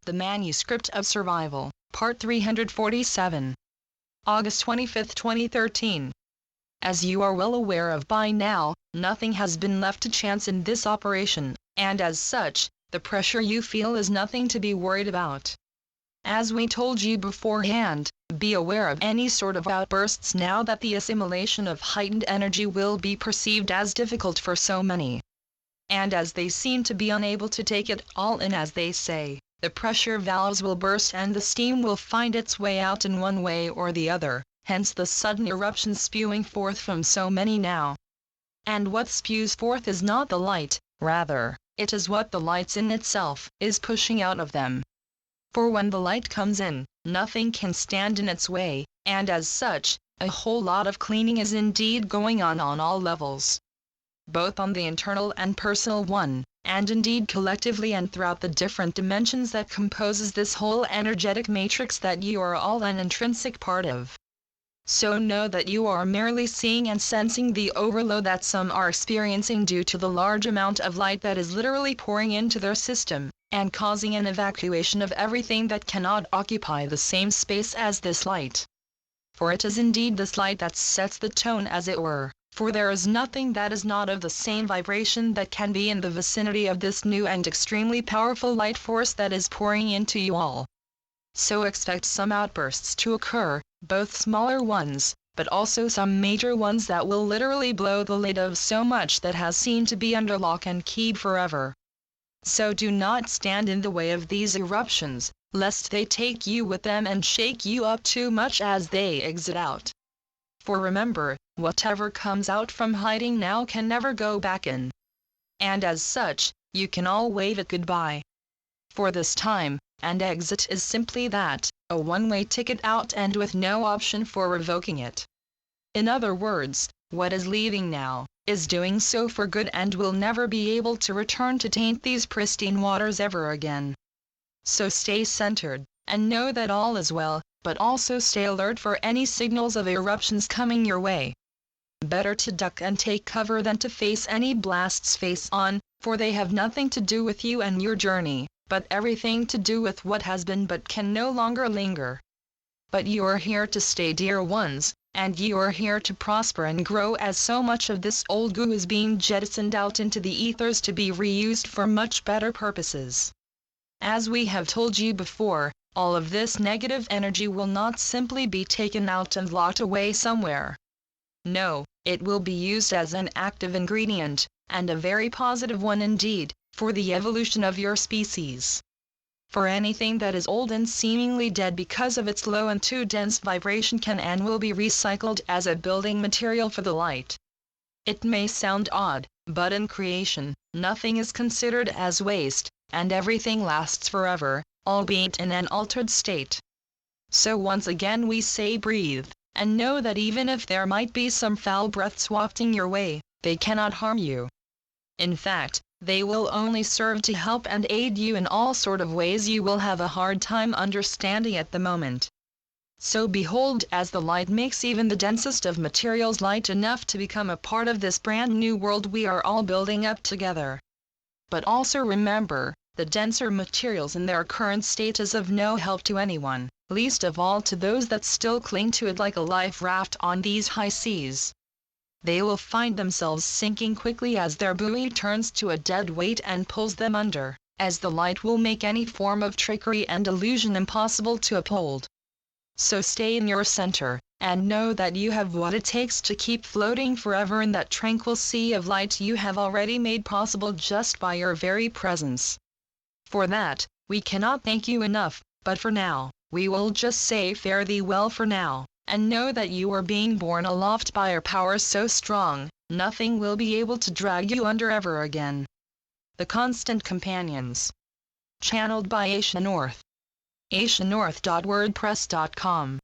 The Manuscript of Survival, Part 347. August 25, 2013. As you are well aware of by now, nothing has been left to chance in this operation, and as such, the pressure you feel is nothing to be worried about. As we told you beforehand, be aware of any sort of outbursts now that the assimilation of heightened energy will be perceived as difficult for so many. And as they seem to be unable to take it all in, as they say, the pressure valves will burst and the steam will find its way out in one way or the other, hence the sudden eruptions spewing forth from so many now. And what spews forth is not the light, rather, it is what the light in itself is pushing out of them. For when the light comes in, nothing can stand in its way, and as such, a whole lot of cleaning is indeed going on all levels. Both on the internal and personal one, and indeed collectively and throughout the different dimensions that composes this whole energetic matrix that you are all an intrinsic part of. So know that you are merely seeing and sensing the overload that some are experiencing due to the large amount of light that is literally pouring into their system, and causing an evacuation of everything that cannot occupy the same space as this light. For it is indeed this light that sets the tone, as it were. For there is nothing that is not of the same vibration that can be in the vicinity of this new and extremely powerful light force that is pouring into you all. So expect some outbursts to occur, both smaller ones, but also some major ones that will literally blow the lid of so much that has seemed to be under lock and key forever. So do not stand in the way of these eruptions, lest they take you with them and shake you up too much as they exit out. For remember, whatever comes out from hiding now can never go back in. And as such, you can all wave it goodbye. For this time, and exit is simply that, a one-way ticket out and with no option for revoking it. In other words, what is leaving now, is doing so for good and will never be able to return to taint these pristine waters ever again. So stay centered, and know that all is well, but also stay alert for any signals of eruptions coming your way. Better to duck and take cover than to face any blasts face on, for they have nothing to do with you and your journey, but everything to do with what has been but can no longer linger. But you are here to stay, dear ones, and you are here to prosper and grow, as so much of this old goo is being jettisoned out into the ethers to be reused for much better purposes. As we have told you before, all of this negative energy will not simply be taken out and locked away somewhere. No, it will be used as an active ingredient, and a very positive one indeed, for the evolution of your species. For anything that is old and seemingly dead because of its low and too dense vibration can and will be recycled as a building material for the light. It may sound odd, but in creation, nothing is considered as waste, and everything lasts forever, albeit in an altered state. So once again we say breathe, and know that even if there might be some foul breaths wafting your way, they cannot harm you. In fact, they will only serve to help and aid you in all sort of ways you will have a hard time understanding at the moment. So behold, as the light makes even the densest of materials light enough to become a part of this brand new world we are all building up together. But also remember, the denser materials in their current state is of no help to anyone, least of all to those that still cling to it like a life raft on these high seas. They will find themselves sinking quickly as their buoy turns to a dead weight and pulls them under, as the light will make any form of trickery and illusion impossible to uphold. So stay in your center, and know that you have what it takes to keep floating forever in that tranquil sea of light you have already made possible just by your very presence. For that, we cannot thank you enough, but for now, we will just say fare thee well for now, and know that you are being borne aloft by a power so strong, nothing will be able to drag you under ever again. The Constant Companions. Channeled by Asia North. asianorth.wordpress.com